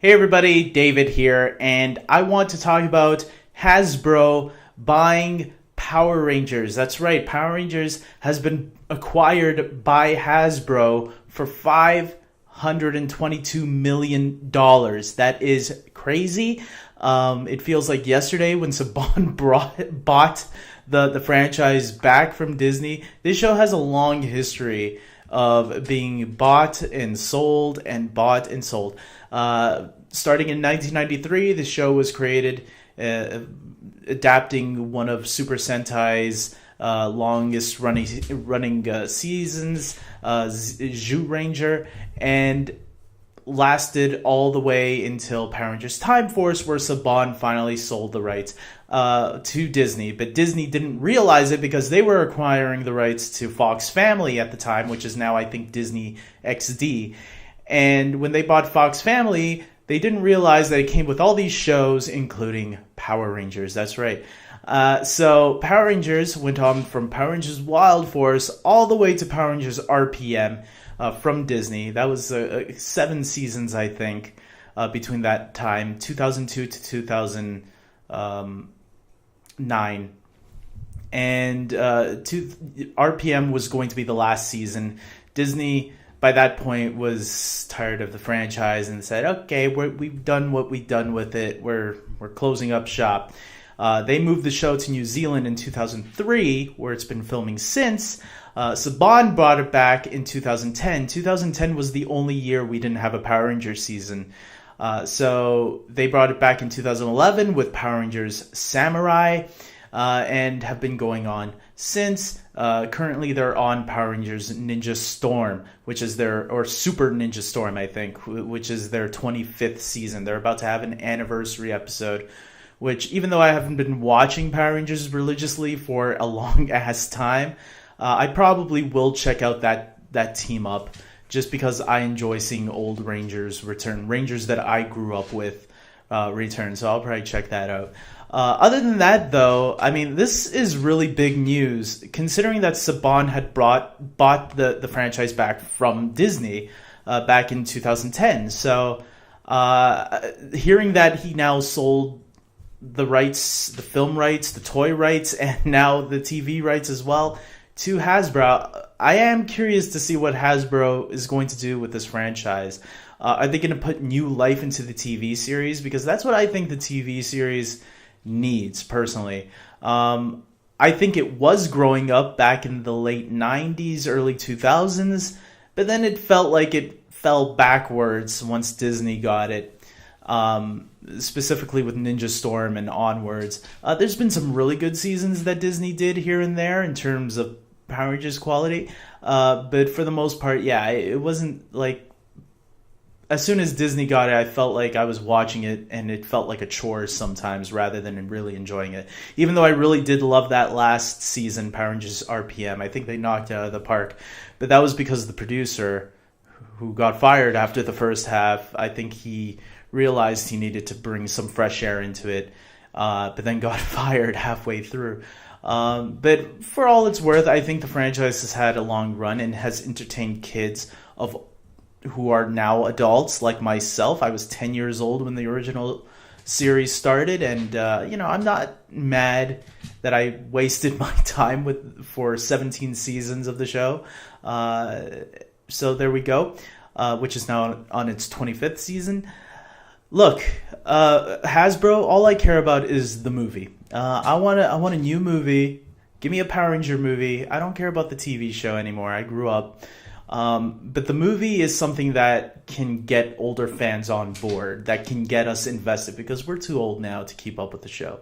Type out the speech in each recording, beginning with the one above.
Hey everybody, David here, and I want to talk about Hasbro buying Power Rangers. That's right, Power Rangers has been acquired by Hasbro for $522 million. That is crazy. It feels like yesterday when Saban bought the franchise back from Disney. This show has a long history of being bought and sold and bought and sold. Starting in 1993, the show was created adapting one of Super Sentai's longest running seasons, Zyuranger, and lasted all the way until Power Rangers Time Force, where Saban finally sold the rights to Disney. But Disney didn't realize it because they were acquiring the rights to Fox Family at the time, which is now, I think, Disney XD. And when they bought Fox Family, they didn't realize that it came with all these shows, including Power Rangers. That's right. So Power Rangers went on from Power Rangers Wild Force all the way to Power Rangers RPM from Disney. That was 7 seasons, I think, between that time, 2002 to 2009. And RPM was going to be the last season. Disney, by that point, was tired of the franchise and said, okay, we've done what we've done with it. We're closing up shop. They moved the show to New Zealand in 2003, where it's been filming since. Saban brought it back in 2010. 2010 was the only year we didn't have a Power Rangers season. So they brought it back in 2011 with Power Rangers Samurai, and have been going on since. Currently, they're on Power Rangers Ninja Storm, which is or Super Ninja Storm, I think, which is their 25th season. They're about to have an anniversary episode, which, even though I haven't been watching Power Rangers religiously for a long-ass time, I probably will check out that team up just because I enjoy seeing old Rangers return. Rangers that I grew up with return, so I'll probably check that out. Other than that, though, I mean, this is really big news, considering that Saban had bought the franchise back from Disney back in 2010. So hearing that he now sold the rights, the film rights, the toy rights, and now the TV rights as well to Hasbro, I am curious to see what Hasbro is going to do with this franchise. Are they going to put new life into the TV series? Because that's what I think the TV series needs, personally. I think it was growing up back in the late 90s, early 2000s, but then it felt like it fell backwards once Disney got it. Specifically with Ninja Storm and onwards. There's been some really good seasons that Disney did here and there in terms of Power Rangers quality, but for the most part, yeah, it wasn't like, as soon as Disney got it, I felt like I was watching it and it felt like a chore sometimes rather than really enjoying it. Even though I really did love that last season, Power Rangers RPM, I think they knocked it out of the park, but that was because the producer, who got fired after the first half, I think he realized he needed to bring some fresh air into it, but then got fired halfway through. But for all it's worth, I think the franchise has had a long run and has entertained kids who are now adults like myself. I was 10 years old when the original series started, and I'm not mad that I wasted my time for 17 seasons of the show. So there we go, which is now on its 25th season. Look, Hasbro, all I care about is the movie. I want a new movie. Give me a Power Ranger movie. I don't care about the TV show anymore. I grew up. But the movie is something that can get older fans on board, that can get us invested, because we're too old now to keep up with the show.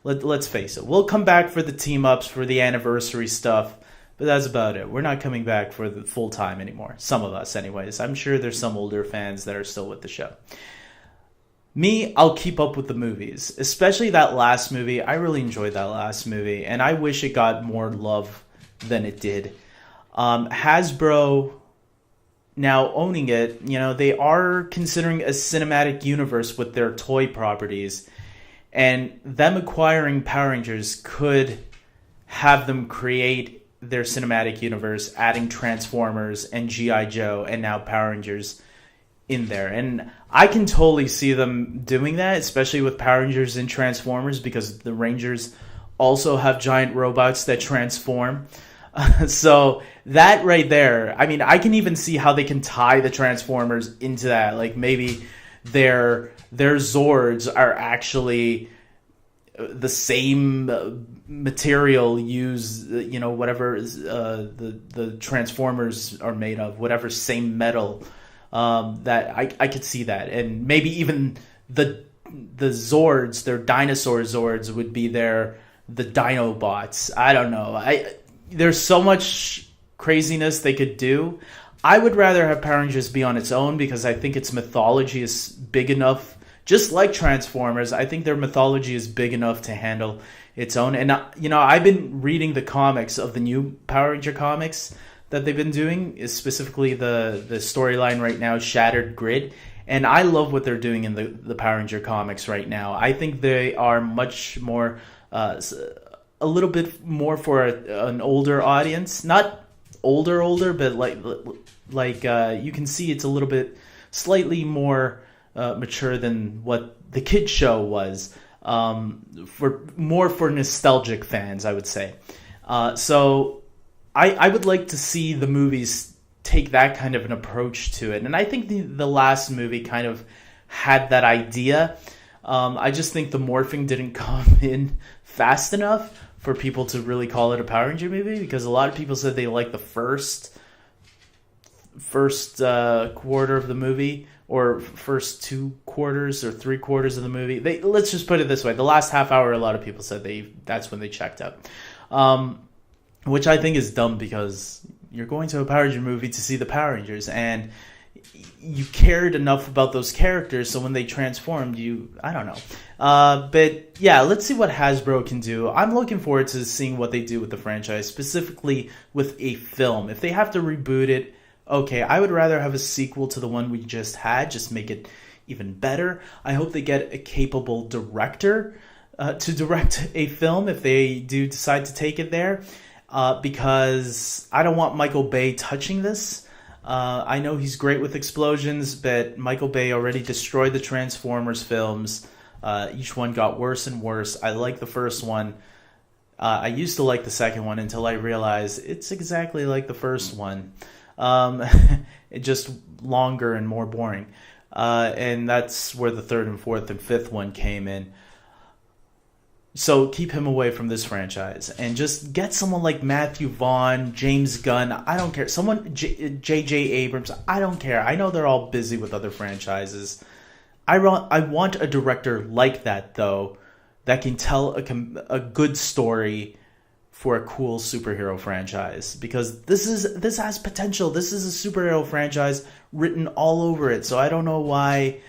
Let's face it. We'll come back for the team-ups, for the anniversary stuff, but that's about it. We're not coming back for the full time anymore. Some of us, anyways. I'm sure there's some older fans that are still with the show. Me, I'll keep up with the movies, especially that last movie. I really enjoyed that last movie, and I wish it got more love than it did. Hasbro now owning it, they are considering a cinematic universe with their toy properties, and them acquiring Power Rangers could have them create their cinematic universe, adding Transformers and G.I. Joe and now Power Rangers in there. And I can totally see them doing that, especially with Power Rangers and Transformers, because the Rangers also have giant robots that transform. So that right there, I mean, I can even see how they can tie the Transformers into that. Like maybe their Zords are actually the same material used, whatever the Transformers are made of, whatever same metal. That I could see that, and maybe even the Zords, their dinosaur Zords, would be the Dinobots. I don't know. There's so much craziness they could do. I would rather have Power Rangers be on its own because I think its mythology is big enough. Just like Transformers, I think their mythology is big enough to handle its own. And I've been reading the comics of the new Power Ranger comics that they've been doing, is specifically the storyline right now, Shattered Grid. And I love what they're doing in the Power Ranger comics right now. I think they are much more, a little bit more for an older audience. Not older, but like you can see it's a little bit slightly more mature than what the kid show was. For nostalgic fans, I would say. So I would like to see the movies take that kind of an approach to it. And I think the last movie kind of had that idea. I just think the morphing didn't come in fast enough for people to really call it a Power Ranger movie, because a lot of people said they liked the first quarter of the movie, or first 2 quarters or 3 quarters of the movie. Let's just put it this way. The last half hour, a lot of people said that's when they checked out. Which I think is dumb, because you're going to a Power Ranger movie to see the Power Rangers, and you cared enough about those characters, so when they transformed, I don't know. But yeah, let's see what Hasbro can do. I'm looking forward to seeing what they do with the franchise, specifically with a film. If they have to reboot it, okay, I would rather have a sequel to the one we just had, just make it even better. I hope they get a capable director to direct a film if they do decide to take it there. Because I don't want Michael Bay touching this. I know he's great with explosions, but Michael Bay already destroyed the Transformers films. Each one got worse and worse. I like the first one. I used to like the second one until I realized it's exactly like the first one. It just longer and more boring. And that's where the third and fourth and fifth one came in. So keep him away from this franchise and just get someone like Matthew Vaughn, James Gunn. I don't care. Someone, J.J. Abrams. I don't care. I know they're all busy with other franchises. I want a director like that, though, that can tell a good story for a cool superhero franchise, because this has potential. This is a superhero franchise written all over it. So I don't know why,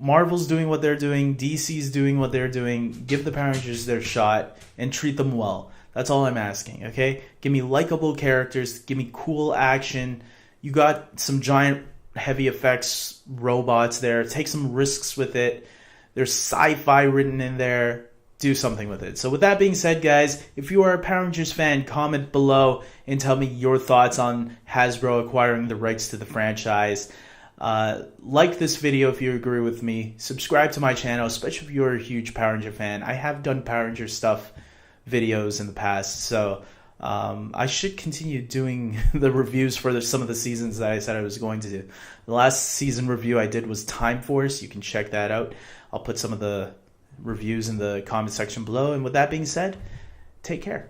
Marvel's doing what they're doing, DC's doing what they're doing. Give the Power Rangers their shot and treat them well. That's all I'm asking, okay? Give me likable characters. Give me cool action. You got some giant heavy effects robots there. Take some risks with it. There's sci-fi written in there. Do something with it. So with that being said, guys, if you are a Power Rangers fan, comment below and tell me your thoughts on Hasbro acquiring the rights to the franchise. Like this video if you agree with me. Subscribe to my channel, especially if you're a huge Power Ranger fan. I have done Power Ranger stuff videos in the past, so I should continue doing the reviews for some of the seasons that I said I was going to do. The last season review I did was Time Force. You can check that out. I'll put some of the reviews in the comment section below. And with that being said, take care.